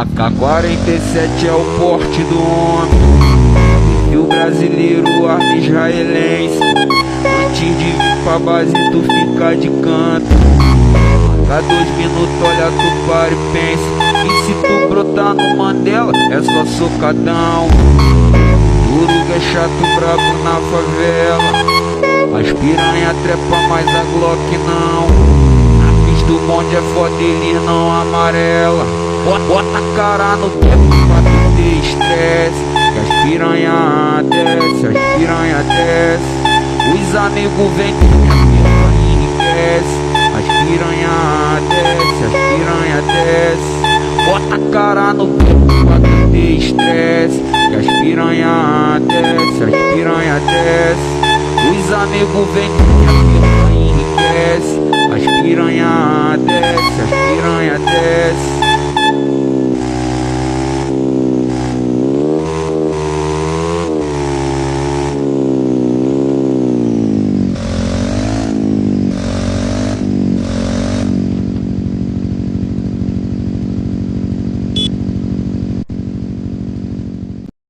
AK-47 é o porte do homem, e o brasileiro arma israelense. Antes de vir pra base tu fica de canto. Cada 2 minutos olha tu para e pensa, e se tu brotar no Mandela é só socadão. Turuga é chato brabo na favela, as piranha trepa mas a Glock não. A pista do bonde é foda, ele não amarela. Bota a cara no tempo pra tu ter estresse, que as piranha desce, as piranha desce. Os amigos vêm que minha piranha enriquece, as piranha desce, as piranha desce. Bota a cara no tempo pra tu ter estresse, que as piranha desce, as piranha desce. Os amigos vêm que minha piranha enriquece, as piranha desce, as piranha desce.